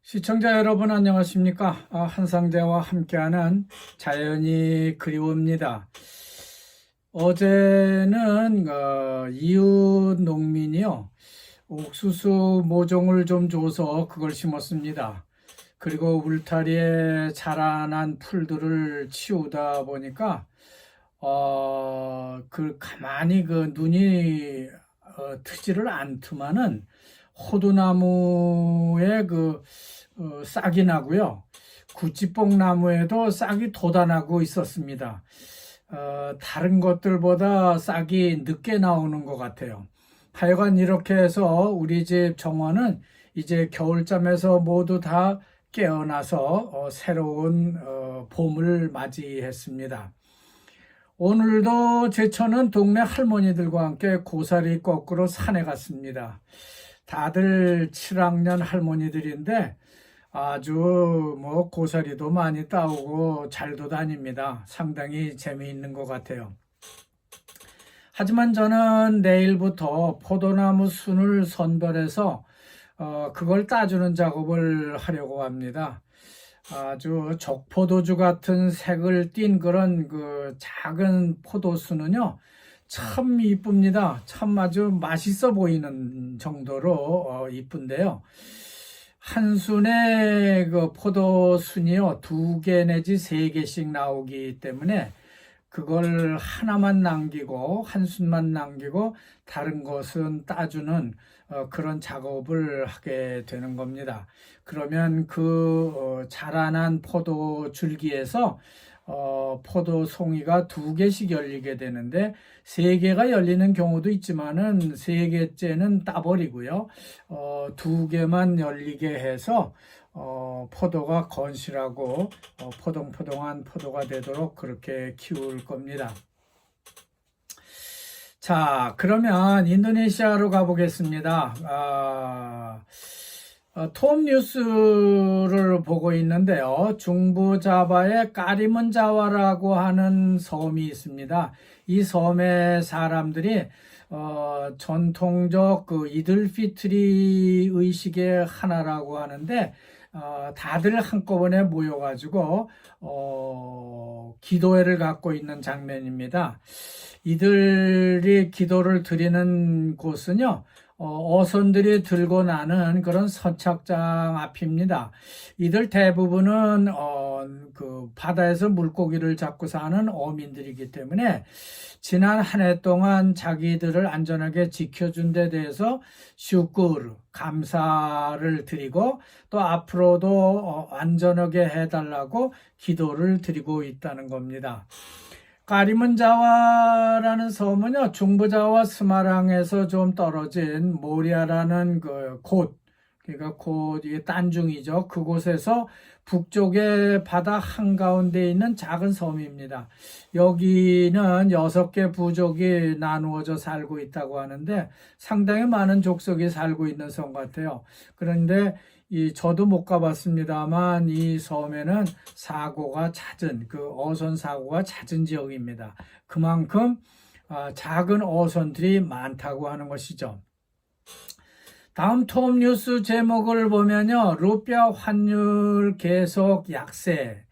시청자 여러분 안녕하십니까? 한상재와 함께하는 자연이 그리웁니다. 어제는 이웃 농민이요 옥수수 모종을 좀 줘서 그걸 심었습니다. 그리고 울타리에 자라난 풀들을 치우다 보니까 가만히 눈이 트지를 않더만은 호두나무에 싹이 나고요. 구찌뽕 나무에도 싹이 돋아나고 있었습니다. 다른 것들보다 싹이 늦게 나오는 것 같아요. 하여간 이렇게 해서 우리 집 정원은 이제 겨울잠에서 모두 다 깨어나서 새로운 봄을 맞이했습니다. 오늘도 제천은 동네 할머니들과 함께 고사리 꺾으러 산에 갔습니다. 다들 7학년 할머니들인데 아주 고사리도 많이 따오고 잘도 다닙니다. 상당히 재미있는 것 같아요. 하지만 저는 내일부터 포도나무 순을 선별해서 그걸 따주는 작업을 하려고 합니다. 아주 적포도주 같은 색을 띤 그런 작은 포도수는요, 참 이쁩니다. 참 아주 맛있어 보이는 정도로 이쁜데요. 한 순에 포도순이요, 2개 내지 3개씩 나오기 때문에 그걸 하나만 남기고 한 순만 남기고 다른 것은 따주는 그런 작업을 하게 되는 겁니다. 그러면 자라난 포도 줄기에서 포도 송이가 2개씩 열리게 되는데 3개가 열리는 경우도 있지만은 3개째는 따버리고요. 2개만 열리게 해서 포도가 건실하고 포동포동한 포도가 되도록 그렇게 키울 겁니다. 자, 그러면 인도네시아로 가보겠습니다. 톱뉴스를 보고 있는데요. 중부자바에 까리문자와라고 하는 섬이 있습니다. 이 섬의 사람들이 전통적 이들피트리 의식의 하나라고 하는데 다들 한꺼번에 모여가지고 기도회를 갖고 있는 장면입니다. 이들이 기도를 드리는 곳은요, 어선들이 들고 나는 그런 선착장 앞입니다. 이들 대부분은 바다에서 물고기를 잡고 사는 어민들이기 때문에 지난 한 해 동안 자기들을 안전하게 지켜준 데 대해서 슈쿠르, 감사를 드리고 또 앞으로도 안전하게 해달라고 기도를 드리고 있다는 겁니다. 까리문자와라는 섬은요, 중부자와 스마랑에서 좀 떨어진 모리아라는 그러니까 이게 딴중이죠. 그곳에서 북쪽의 바다 한가운데 있는 작은 섬입니다. 여기는 6개 부족이 나누어져 살고 있다고 하는데 상당히 많은 족속이 살고 있는 섬 같아요. 그런데 저도 못 가봤습니다만 이 섬에는 어선 사고가 잦은 지역입니다. 그만큼 작은 어선들이 많다고 하는 것이죠. 다음 톱 뉴스 제목을 보면요, 루피아 환율 계속 약세,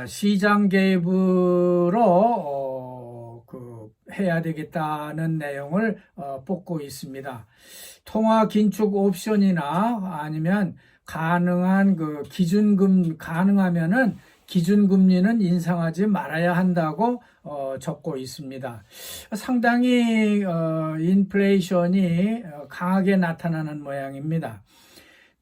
시장 개입으로 해야 되겠다는 내용을 뽑고 있습니다. 통화 긴축 옵션이나 아니면 가능하면은 기준금리는 인상하지 말아야 한다고 적고 있습니다. 상당히 인플레이션이 강하게 나타나는 모양입니다.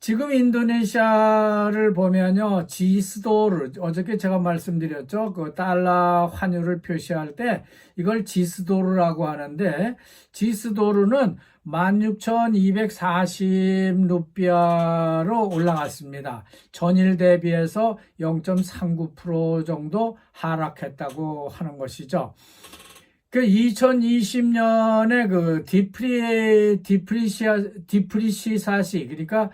지금 인도네시아를 보면요, 지스도르, 어저께 제가 말씀드렸죠. 달러 환율을 표시할 때 이걸 지스도르라고 하는데, 지스도르는 16,240 루피아로 올라갔습니다. 전일 대비해서 0.39% 정도 하락했다고 하는 것이죠. 2020년에 디프리시사시, 그러니까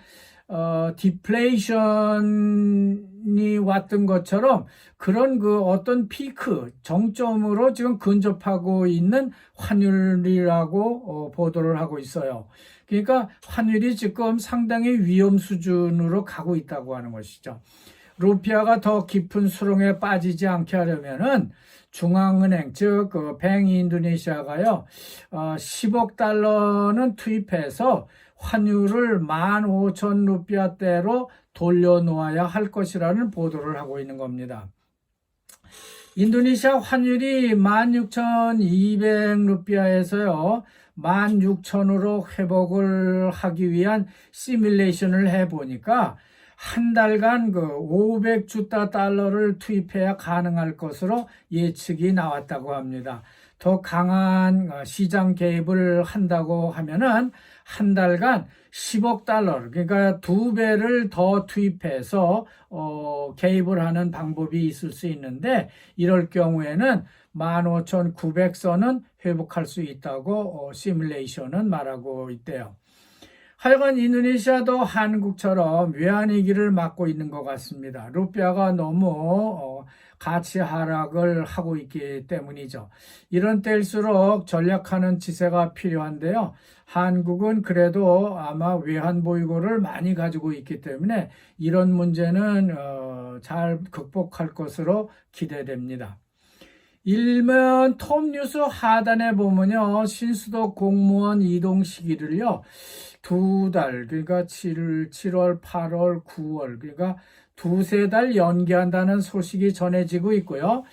디플레이션이 왔던 것처럼 그런 어떤 피크, 정점으로 지금 근접하고 있는 환율이라고 보도를 하고 있어요. 그러니까 환율이 지금 상당히 위험 수준으로 가고 있다고 하는 것이죠. 루피아가 더 깊은 수렁에 빠지지 않게 하려면은 중앙은행, 즉, 뱅 인도네시아가요, 10억 달러는 투입해서 환율을 15,000루피아대로 돌려놓아야 할 것이라는 보도를 하고 있는 겁니다. 인도네시아 환율이 16,200루피아에서요, 16,000으로 회복을 하기 위한 시뮬레이션을 해보니까 한 달간 500주다 달러를 투입해야 가능할 것으로 예측이 나왔다고 합니다. 더 강한 시장 개입을 한다고 하면은 한 달간 10억 달러, 그러니까 2배를 더 투입해서 개입을 하는 방법이 있을 수 있는데, 이럴 경우에는 15,900선은 회복할 수 있다고 시뮬레이션은 말하고 있대요. 하여간 인도네시아도 한국처럼 외환위기를 맞고 있는 것 같습니다. 루피아가 너무 가치 하락을 하고 있기 때문이죠. 이런 때일수록 전략하는 지세가 필요한데요. 한국은 그래도 아마 외환 보유고를 많이 가지고 있기 때문에 이런 문제는 잘 극복할 것으로 기대됩니다. 일면 톱뉴스 하단에 보면요, 신수도 공무원 이동 시기를요, 2달, 그러니까 7월, 8월, 9월, 그러니까 2~3달 연기한다는 소식이 전해지고 있고요.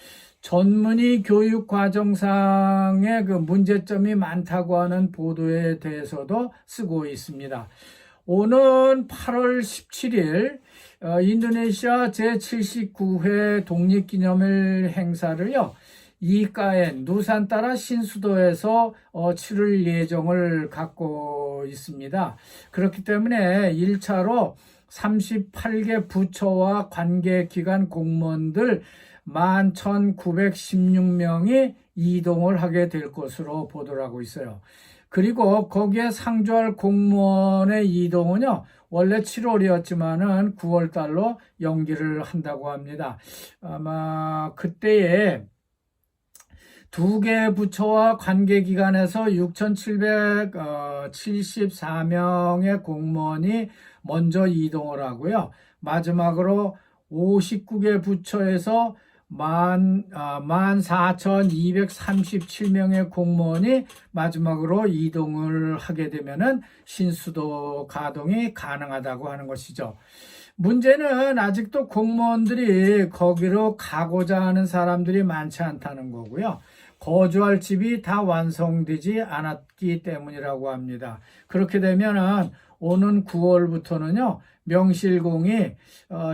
전문의 교육 과정상의 문제점이 많다고 하는 보도에 대해서도 쓰고 있습니다. 오는 8월 17일 인도네시아 제79회 독립기념일 행사를요, 이카엔 누산따라 신수도에서 치를 예정을 갖고 있습니다. 그렇기 때문에 1차로 38개 부처와 관계기관 공무원들 11,916명이 이동을 하게 될 것으로 보도를 하고 있어요. 그리고 거기에 상주할 공무원의 이동은요, 원래 7월이었지만은 9월 달로 연기를 한다고 합니다. 아마 그때에 2개 부처와 관계기관에서 6,774명의 공무원이 먼저 이동을 하고요. 마지막으로 59개 부처에서 14,237명의 공무원이 마지막으로 이동을 하게 되면은 신수도 가동이 가능하다고 하는 것이죠. 문제는 아직도 공무원들이 거기로 가고자 하는 사람들이 많지 않다는 거고요. 거주할 집이 다 완성되지 않았기 때문이라고 합니다. 그렇게 되면은 오는 9월부터는요, 명실공히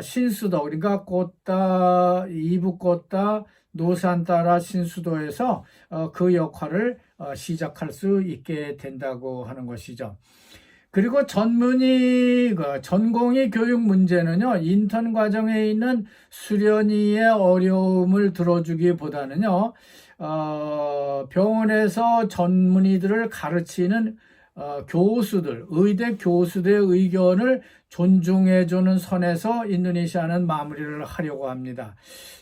신수도, 그러니까 꽃다, 이부 꽃다, 노산따라 신수도에서 그 역할을 시작할 수 있게 된다고 하는 것이죠. 그리고 전공의 교육 문제는요, 인턴 과정에 있는 수련의의 어려움을 들어주기보다는요, 병원에서 전문의들을 가르치는 의대 교수들의 의견을 존중해주는 선에서 인도네시아는 마무리를 하려고 합니다.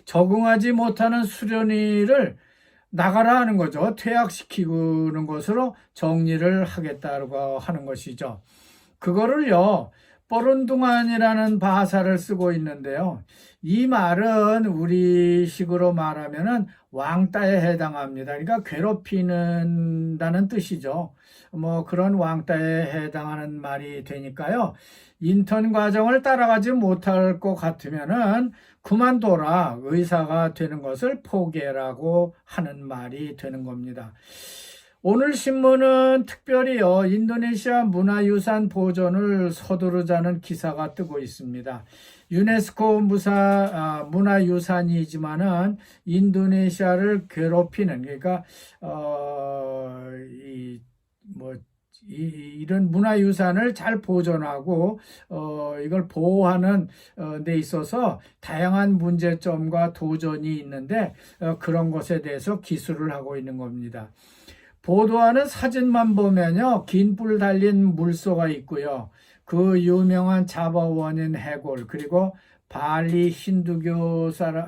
적응하지 못하는 수련의를 나가라 하는 거죠. 퇴학시키는 것으로 정리를 하겠다고 하는 것이죠. 그거를요, 뻐른둥안이라는 바사를 쓰고 있는데요. 이 말은 우리식으로 말하면은 왕따에 해당합니다. 그러니까 괴롭히는다는 뜻이죠. 그런 왕따에 해당하는 말이 되니까요. 인턴 과정을 따라가지 못할 것 같으면은 그만둬라, 의사가 되는 것을 포기해라고 하는 말이 되는 겁니다. 오늘 신문은 특별히요, 인도네시아 문화유산 보존을 서두르자는 기사가 뜨고 있습니다. 유네스코 문화유산이지만은 인도네시아를 괴롭히는, 그러니까 이런 문화유산을 잘 보존하고 이걸 보호하는 데 있어서 다양한 문제점과 도전이 있는데 그런 것에 대해서 기술을 하고 있는 겁니다. 보도하는 사진만 보면요, 긴 뿔 달린 물소가 있고요. 그 유명한 자바 원인 해골, 그리고 발리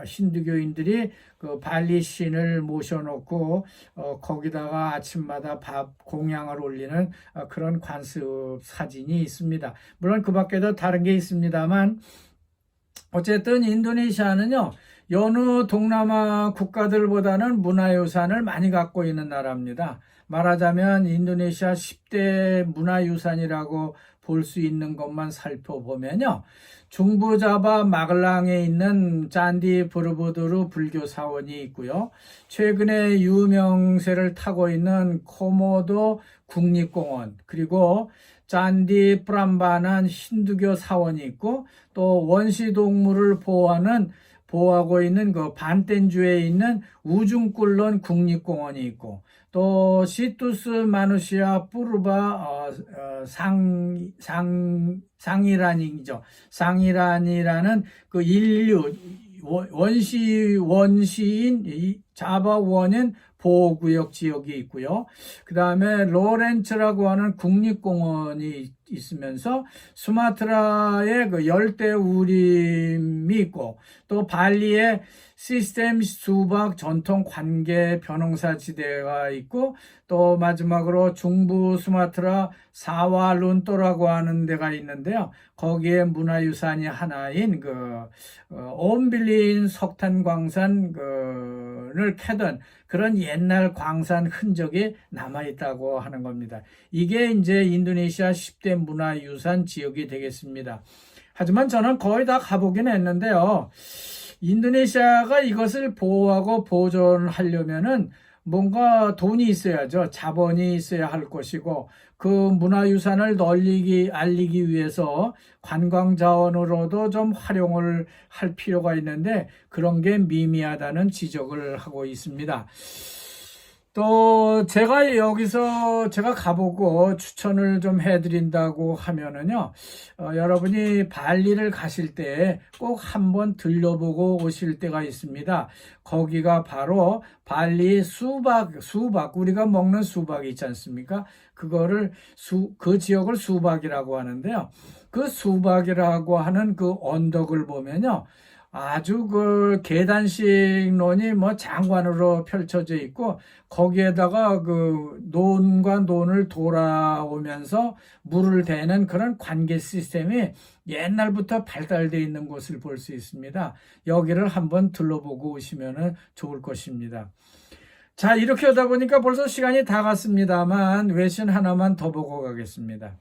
힌두교인들이 그 발리 신을 모셔놓고 거기다가 아침마다 밥 공양을 올리는 그런 관습 사진이 있습니다. 물론 그 밖에도 다른 게 있습니다만 어쨌든 인도네시아는요, 여느 동남아 국가들보다는 문화유산을 많이 갖고 있는 나라입니다. 말하자면 인도네시아 10대 문화유산이라고 볼 수 있는 것만 살펴보면요, 중부자바 마글랑에 있는 짠디 보르보드루 불교 사원이 있고요, 최근에 유명세를 타고 있는 코모도 국립공원, 그리고 짠디 프람바난 힌두교 사원이 있고, 또 원시동물을 보호하고 있는 그 반텐주에 있는 우중꿀론 국립공원이 있고, 또 시투스 마누시아 뿌르바 상이란이죠. 상이란이라는 그 인류 원시인 자바 원인 보호구역 지역이 있고요. 그 다음에 로렌츠라고 하는 국립공원이 있으면서 수마트라의 그 열대우림이 있고, 또 발리의 시스템 수박 전통 관계 변홍사 지대가 있고, 또 마지막으로 중부 수마트라 사왈룬토라고 하는 데가 있는데요. 거기에 문화유산이 하나인 온빌린 석탄 광산을 캐던 그런 옛날 광산 흔적이 남아있다고 하는 겁니다. 이게 이제 인도네시아 10대 문화유산 지역이 되겠습니다. 하지만 저는 거의 다 가보긴 했는데요, 인도네시아가 이것을 보호하고 보존하려면은 뭔가 돈이 있어야죠. 자본이 있어야 할 것이고, 그 문화유산을 알리기 위해서 관광자원으로도 좀 활용을 할 필요가 있는데, 그런 게 미미하다는 지적을 하고 있습니다. 또 제가 가보고 추천을 좀 해드린다고 하면은요, 여러분이 발리를 가실 때 꼭 한번 들려보고 오실 때가 있습니다. 거기가 바로 발리 수박, 우리가 먹는 수박이 있지 않습니까? 그 지역을 수박이라고 하는데요. 그 수박이라고 하는 그 언덕을 보면요, 아주 그 계단식론이 장관으로 펼쳐져 있고, 거기에다가 그 논과 논을 돌아오면서 물을 대는 그런 관계 시스템이 옛날부터 발달되어 있는 곳을 볼 수 있습니다. 여기를 한번 둘러보고 오시면 좋을 것입니다. 자, 이렇게 하다 보니까 벌써 시간이 다 갔습니다만 외신 하나만 더 보고 가겠습니다.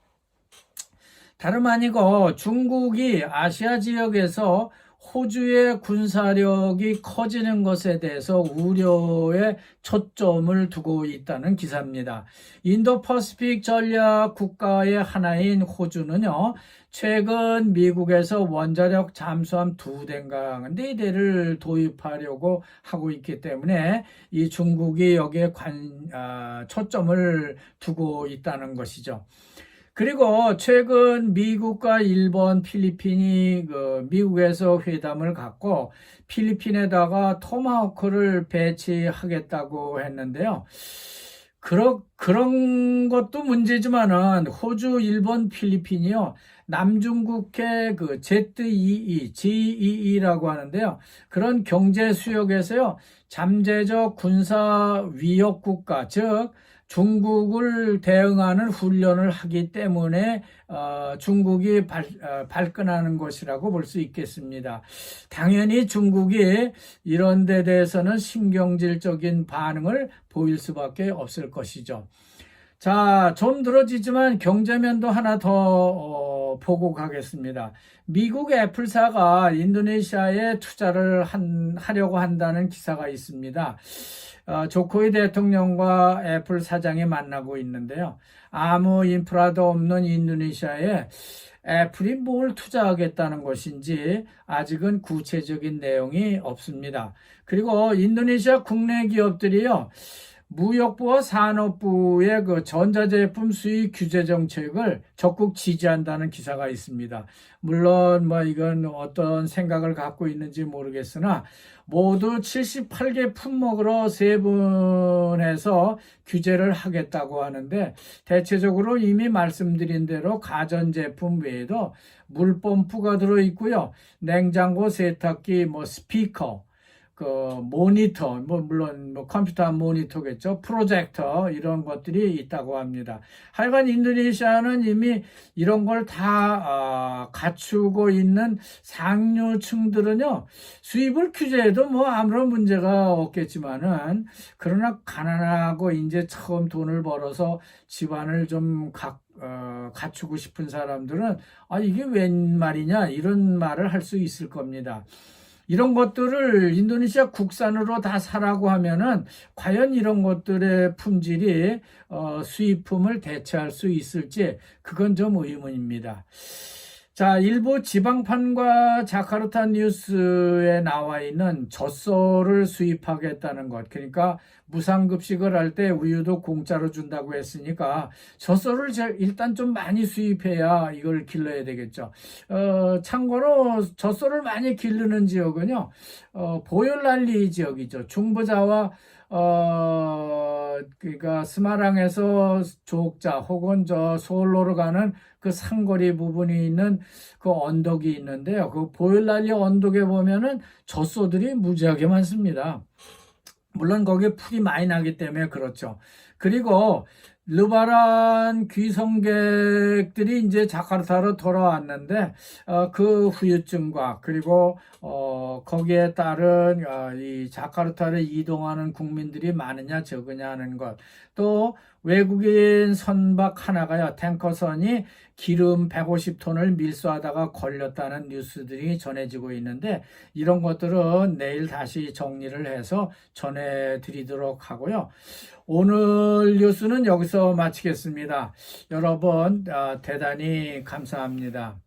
다름 아니고 중국이 아시아 지역에서 호주의 군사력이 커지는 것에 대해서 우려에 초점을 두고 있다는 기사입니다. 인도퍼시픽 전략 국가의 하나인 호주는요, 최근 미국에서 원자력 잠수함 2대인가, 근데 이 대를 도입하려고 하고 있기 때문에 이 중국이 여기에 초점을 두고 있다는 것이죠. 그리고 최근 미국과 일본, 필리핀이 미국에서 회담을 갖고 필리핀에다가 토마호크를 배치하겠다고 했는데요. 그런 것도 문제지만은 호주, 일본, 필리핀이요, 남중국해 GEE라고 하는데요. 그런 경제 수역에서요, 잠재적 군사 위협 국가, 즉 중국을 대응하는 훈련을 하기 때문에 중국이 발끈하는 것이라고 볼 수 있겠습니다. 당연히 중국이 이런 데 대해서는 신경질적인 반응을 보일 수밖에 없을 것이죠. 자, 좀 늘어지지만 경제면도 하나 더 보고 가겠습니다. 미국 애플사가 인도네시아에 투자를 하려고 한다는 기사가 있습니다. 조코이 대통령과 애플 사장이 만나고 있는데요. 아무 인프라도 없는 인도네시아에 애플이 뭘 투자하겠다는 것인지 아직은 구체적인 내용이 없습니다. 그리고 인도네시아 국내 기업들이요, 무역부와 산업부의 그 전자제품 수입 규제 정책을 적극 지지한다는 기사가 있습니다. 물론 뭐 이건 어떤 생각을 갖고 있는지 모르겠으나 모두 78개 품목으로 세분해서 규제를 하겠다고 하는데, 대체적으로 이미 말씀드린 대로 가전제품 외에도 물펌프가 들어있고요. 냉장고, 세탁기, 뭐 스피커, 그 모니터, 뭐 물론 뭐 컴퓨터 모니터겠죠. 프로젝터, 이런 것들이 있다고 합니다. 하여간 인도네시아는 이미 이런 걸 다 갖추고 있는 상류층들은요, 수입을 규제해도 뭐 아무런 문제가 없겠지만은, 그러나 가난하고 이제 처음 돈을 벌어서 집안을 좀 갖추고 싶은 사람들은 이게 웬 말이냐, 이런 말을 할 수 있을 겁니다. 이런 것들을 인도네시아 국산으로 다 사라고 하면은 과연 이런 것들의 품질이 수입품을 대체할 수 있을지, 그건 좀 의문입니다. 자, 일부 지방판과 자카르타 뉴스에 나와 있는 젖소를 수입하겠다는 것. 그러니까 무상급식을 할 때 우유도 공짜로 준다고 했으니까 젖소를 일단 좀 많이 수입해야 이걸 길러야 되겠죠. 참고로 젖소를 많이 기르는 지역은요, 보열난리 지역이죠. 중부자와 그러니까 스마랑에서 조옥자 혹은 저 소홀로로 가는 그 상거리 부분이 있는 그 언덕이 있는데요. 그 보열난리 언덕에 보면은 젖소들이 무지하게 많습니다. 물론 거기에 풀이 많이 나기 때문에 그렇죠. 그리고 르바란 귀성객들이 이제 자카르타로 돌아왔는데 그 후유증과 그리고 거기에 따른 이 자카르타를 이동하는 국민들이 많으냐 적으냐 하는 것, 또 외국인 선박 하나가요, 탱커선이 기름 150톤을 밀수하다가 걸렸다는 뉴스들이 전해지고 있는데, 이런 것들은 내일 다시 정리를 해서 전해드리도록 하고요. 오늘 뉴스는 여기서 마치겠습니다. 여러분 대단히 감사합니다.